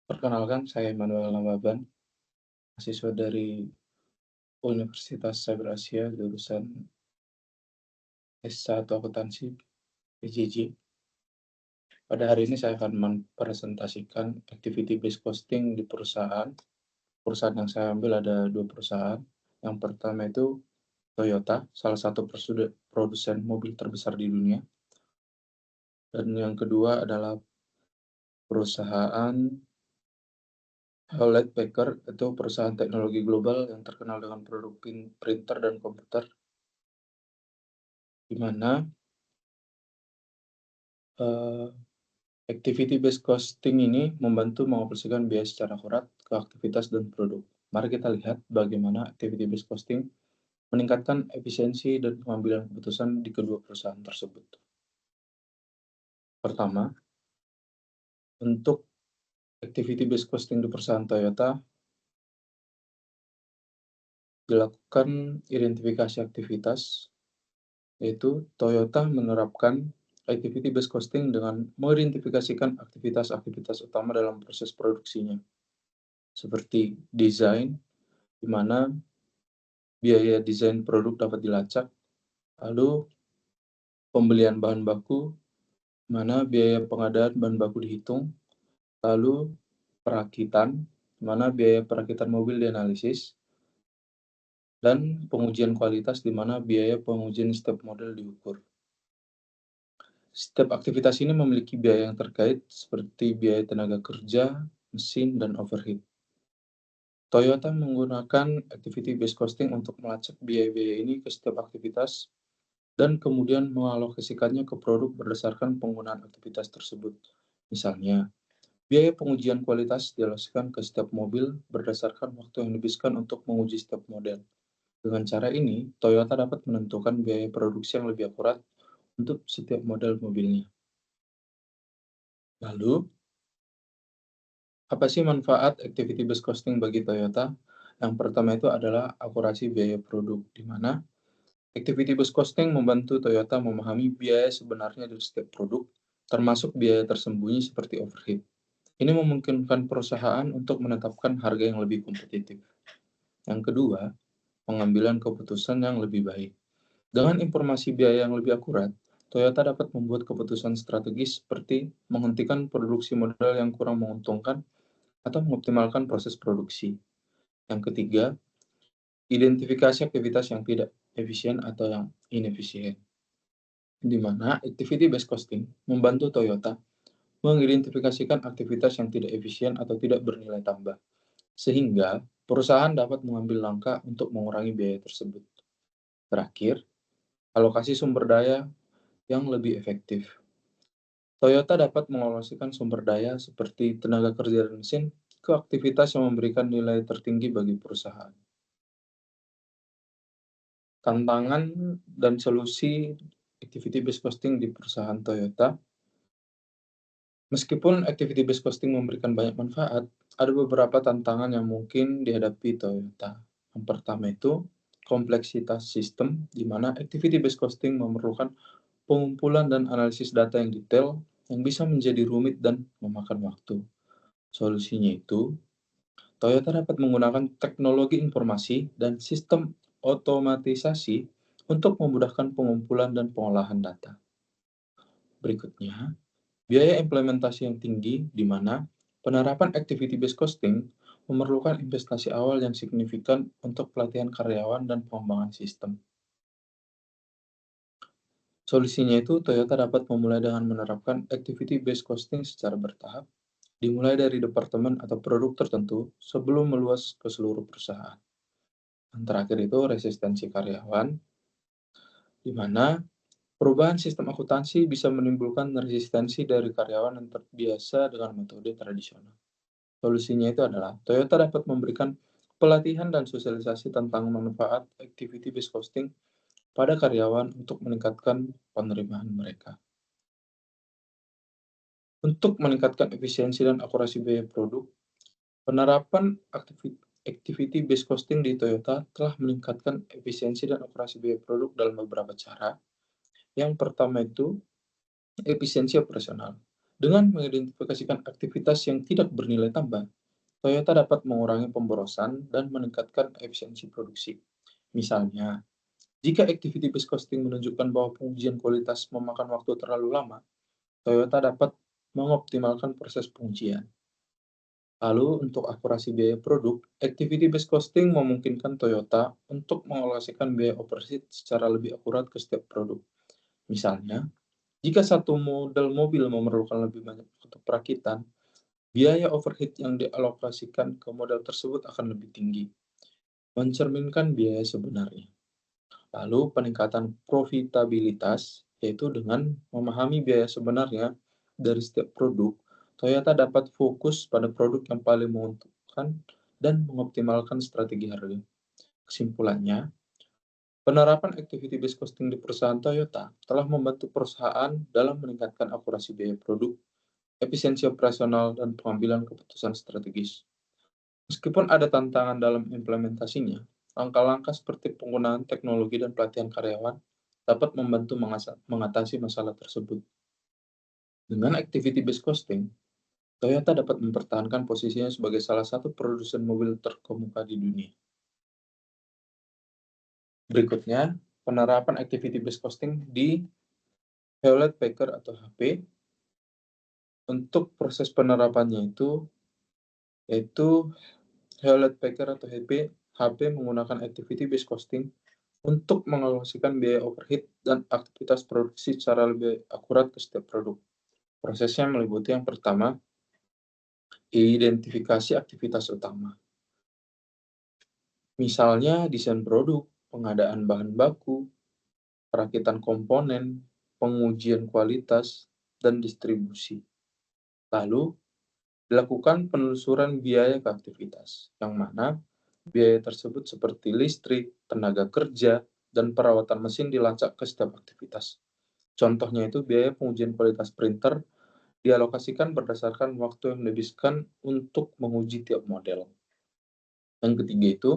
Perkenalkan, saya Immanuel Nawaban, mahasiswa dari Universitas Cyber Asia, jurusan S1 Akuntansi, PJJ. Pada hari ini saya akan mempresentasikan activity based costing di perusahaan. Perusahaan yang saya ambil ada dua perusahaan. Yang pertama itu Toyota, salah satu produsen mobil terbesar di dunia. Dan yang kedua adalah perusahaan Hewlett Packard, itu perusahaan teknologi global yang terkenal dengan produk printer dan komputer, di mana eh, activity based costing ini membantu mengoperasikan biaya secara akurat ke aktivitas dan produk. Mari kita lihat bagaimana activity based costing meningkatkan efisiensi dan pengambilan keputusan di kedua perusahaan tersebut. Pertama, untuk activity based costing di perusahaan Toyota, dilakukan identifikasi aktivitas, yaitu Toyota menerapkan activity based costing dengan mengidentifikasikan aktivitas-aktivitas utama dalam proses produksinya, seperti desain, di mana biaya desain produk dapat dilacak, lalu pembelian bahan baku, mana biaya pengadaan bahan baku dihitung, lalu perakitan, mana biaya perakitan mobil dianalisis, dan pengujian kualitas di mana biaya pengujian setiap model diukur. Setiap aktivitas ini memiliki biaya yang terkait seperti biaya tenaga kerja, mesin, dan overhead. Toyota menggunakan activity based costing untuk melacak biaya-biaya ini ke setiap aktivitas dan kemudian mengalokasikannya ke produk berdasarkan penggunaan aktivitas tersebut. Misalnya, biaya pengujian kualitas dialokasikan ke setiap mobil berdasarkan waktu yang dihabiskan untuk menguji setiap model. Dengan cara ini, Toyota dapat menentukan biaya produksi yang lebih akurat untuk setiap model mobilnya. Lalu, apa sih manfaat activity based costing bagi Toyota? Yang pertama itu adalah akurasi biaya produk, di mana activity based costing membantu Toyota memahami biaya sebenarnya dari setiap produk, termasuk biaya tersembunyi seperti overhead. Ini memungkinkan perusahaan untuk menetapkan harga yang lebih kompetitif. Yang kedua, pengambilan keputusan yang lebih baik. Dengan informasi biaya yang lebih akurat, Toyota dapat membuat keputusan strategis seperti menghentikan produksi model yang kurang menguntungkan atau mengoptimalkan proses produksi. Yang ketiga, identifikasi aktivitas yang tidak efisien atau yang inefisien, di mana activity based costing membantu Toyota mengidentifikasikan aktivitas yang tidak efisien atau tidak bernilai tambah, sehingga perusahaan dapat mengambil langkah untuk mengurangi biaya tersebut. Terakhir, alokasi sumber daya yang lebih efektif. Toyota dapat mengalokasikan sumber daya seperti tenaga kerja dan mesin ke aktivitas yang memberikan nilai tertinggi bagi perusahaan. Tantangan dan solusi activity based costing di perusahaan Toyota. Meskipun activity based costing memberikan banyak manfaat, ada beberapa tantangan yang mungkin dihadapi Toyota. Yang pertama itu kompleksitas sistem, di mana activity based costing memerlukan pengumpulan dan analisis data yang detail yang bisa menjadi rumit dan memakan waktu. Solusinya itu, Toyota dapat menggunakan teknologi informasi dan sistem otomatisasi untuk memudahkan pengumpulan dan pengolahan data. Berikutnya, biaya implementasi yang tinggi, di mana penerapan activity based costing memerlukan investasi awal yang signifikan untuk pelatihan karyawan dan pengembangan sistem. Solusinya itu, Toyota dapat memulai dengan menerapkan activity based costing secara bertahap, dimulai dari departemen atau produk tertentu sebelum meluas ke seluruh perusahaan. Yang terakhir itu resistensi karyawan, di mana perubahan sistem akuntansi bisa menimbulkan resistensi dari karyawan yang terbiasa dengan metode tradisional. Solusinya itu adalah Toyota dapat memberikan pelatihan dan sosialisasi tentang manfaat activity based costing pada karyawan untuk meningkatkan penerimaan mereka. Untuk meningkatkan efisiensi dan akurasi biaya produk, penerapan activity based costing di Toyota telah meningkatkan efisiensi dan akurasi biaya produk dalam beberapa cara. Yang pertama itu efisiensi operasional. Dengan mengidentifikasikan aktivitas yang tidak bernilai tambah, Toyota dapat mengurangi pemborosan dan meningkatkan efisiensi produksi. Misalnya, jika activity-based costing menunjukkan bahwa pengujian kualitas memakan waktu terlalu lama, Toyota dapat mengoptimalkan proses pengujian. Lalu, untuk akurasi biaya produk, activity-based costing memungkinkan Toyota untuk mengalokasikan biaya operasi secara lebih akurat ke setiap produk. Misalnya, jika satu model mobil memerlukan lebih banyak untuk perakitan, biaya overhead yang dialokasikan ke model tersebut akan lebih tinggi, mencerminkan biaya sebenarnya. Lalu peningkatan profitabilitas, yaitu dengan memahami biaya sebenarnya dari setiap produk, Toyota dapat fokus pada produk yang paling menguntungkan dan mengoptimalkan strategi harga. Kesimpulannya, penerapan activity-based costing di perusahaan Toyota telah membantu perusahaan dalam meningkatkan akurasi biaya produk, efisiensi operasional, dan pengambilan keputusan strategis. Meskipun ada tantangan dalam implementasinya, langkah-langkah seperti penggunaan teknologi dan pelatihan karyawan dapat membantu mengatasi masalah tersebut. Dengan activity-based costing, Toyota dapat mempertahankan posisinya sebagai salah satu produsen mobil terkemuka di dunia. Berikutnya, penerapan activity-based costing di Hewlett-Packard atau HP. Untuk proses penerapannya yaitu Hewlett-Packard atau HP menggunakan activity-based costing untuk mengalokasikan biaya overhead dan aktivitas produksi secara lebih akurat ke setiap produk. Prosesnya meliputi yang pertama, identifikasi aktivitas utama. Misalnya desain produk, pengadaan bahan baku, perakitan komponen, pengujian kualitas, dan distribusi. Lalu, dilakukan penelusuran biaya ke aktivitas, yang mana biaya tersebut seperti listrik, tenaga kerja, dan perawatan mesin dilacak ke setiap aktivitas. Contohnya itu biaya pengujian kualitas printer dialokasikan berdasarkan waktu yang dihabiskan untuk menguji tiap model. Yang ketiga itu,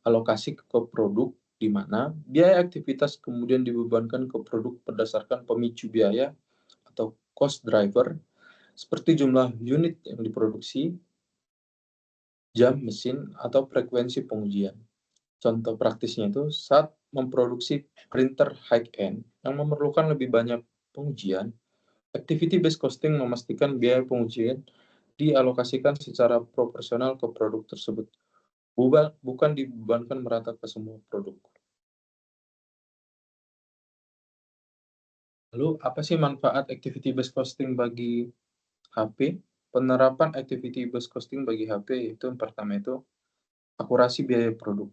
alokasi ke produk, di mana biaya aktivitas kemudian dibebankan ke produk berdasarkan pemicu biaya atau cost driver, seperti jumlah unit yang diproduksi, jam mesin, atau frekuensi pengujian. Contoh praktisnya itu saat memproduksi printer high-end yang memerlukan lebih banyak pengujian, activity-based costing memastikan biaya pengujian dialokasikan secara proporsional ke produk tersebut, bukan dibebankan merata ke semua produk. Lalu, apa sih manfaat activity-based costing bagi HP? Penerapan activity-based costing bagi HP itu yang pertama itu akurasi biaya produk.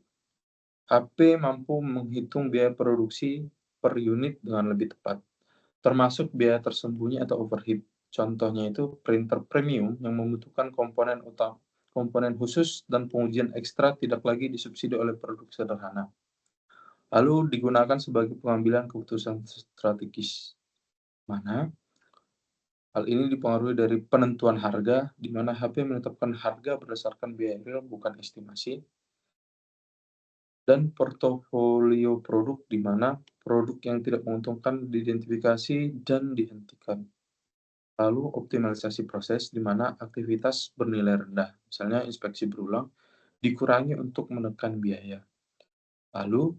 HP mampu menghitung biaya produksi per unit dengan lebih tepat, termasuk biaya tersembunyi atau overhead. Contohnya itu printer premium yang membutuhkan komponen khusus dan pengujian ekstra tidak lagi disubsidi oleh produk sederhana. Lalu digunakan sebagai pengambilan keputusan strategis. Mana hal ini dipengaruhi dari penentuan harga, di mana HP menetapkan harga berdasarkan biaya real bukan estimasi, dan portofolio produk, di mana produk yang tidak menguntungkan diidentifikasi dan dihentikan. Lalu optimalisasi proses, di mana aktivitas bernilai rendah, misalnya inspeksi berulang, dikurangi untuk menekan biaya. Lalu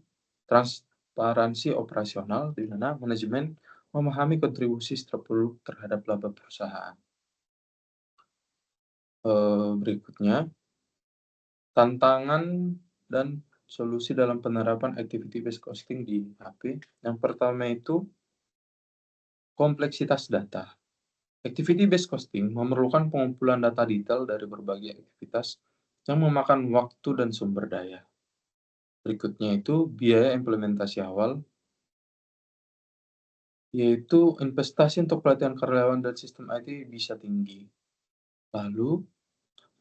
transparansi operasional, di mana manajemen memahami kontribusi setiap produk terhadap laba perusahaan. Berikutnya, tantangan dan solusi dalam penerapan activity-based costing di HP. Yang pertama itu kompleksitas data. Activity-based costing memerlukan pengumpulan data detail dari berbagai aktivitas yang memakan waktu dan sumber daya. Berikutnya itu biaya implementasi awal, yaitu investasi untuk pelatihan karyawan dan sistem IT bisa tinggi. Lalu,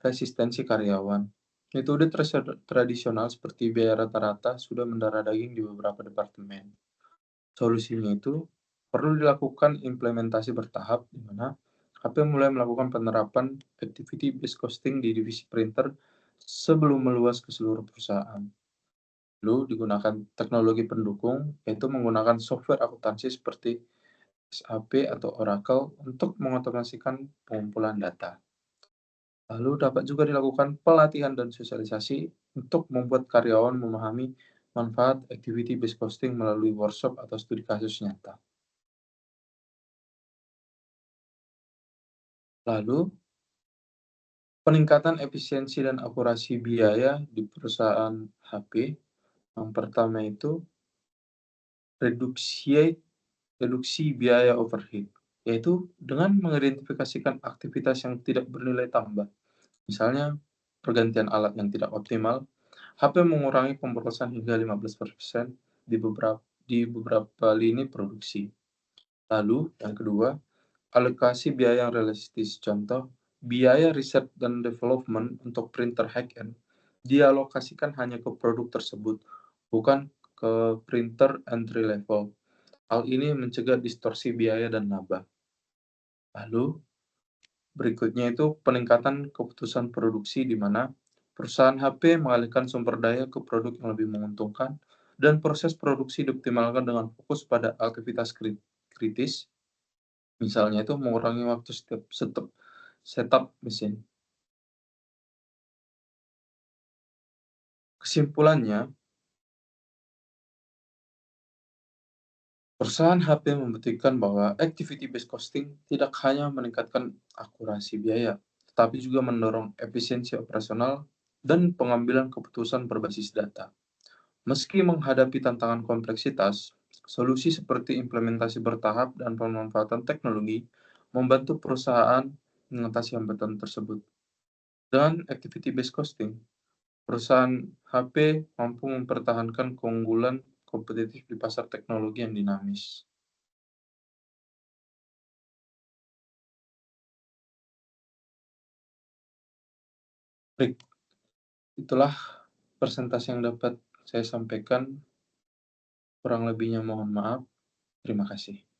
resistensi karyawan. Metode tradisional seperti biaya rata-rata sudah mendarah daging di beberapa departemen. Solusinya itu perlu dilakukan implementasi bertahap, di mana HP mulai melakukan penerapan activity-based costing di divisi printer sebelum meluas ke seluruh perusahaan. Lalu digunakan teknologi pendukung, yaitu menggunakan software akuntansi seperti SAP atau Oracle untuk mengotomasikan pengumpulan data. Lalu dapat juga dilakukan pelatihan dan sosialisasi untuk membuat karyawan memahami manfaat activity based costing melalui workshop atau studi kasus nyata. Lalu, peningkatan efisiensi dan akurasi biaya di perusahaan HP, yang pertama itu reduksi reduksi biaya overhead, yaitu dengan mengidentifikasikan aktivitas yang tidak bernilai tambah. Misalnya, pergantian alat yang tidak optimal, HP mengurangi pemborosan hingga 15% di beberapa lini produksi. Lalu, yang kedua, alokasi biaya yang realistis. Contoh, biaya riset dan development untuk printer high-end dialokasikan hanya ke produk tersebut, bukan ke printer entry level. Hal ini mencegah distorsi biaya dan laba. Lalu, berikutnya itu peningkatan keputusan produksi di mana perusahaan HP mengalihkan sumber daya ke produk yang lebih menguntungkan dan proses produksi dioptimalkan dengan fokus pada aktivitas kritis, misalnya itu mengurangi waktu setup mesin. Kesimpulannya, perusahaan HP membuktikan bahwa activity based costing tidak hanya meningkatkan akurasi biaya, tetapi juga mendorong efisiensi operasional dan pengambilan keputusan berbasis data. Meski menghadapi tantangan kompleksitas, solusi seperti implementasi bertahap dan pemanfaatan teknologi membantu perusahaan mengatasi hambatan tersebut. Dengan activity based costing, perusahaan HP mampu mempertahankan keunggulan kompetitif di pasar teknologi yang dinamis. Baik, itulah presentasi yang dapat saya sampaikan. Kurang lebihnya mohon maaf. Terima kasih.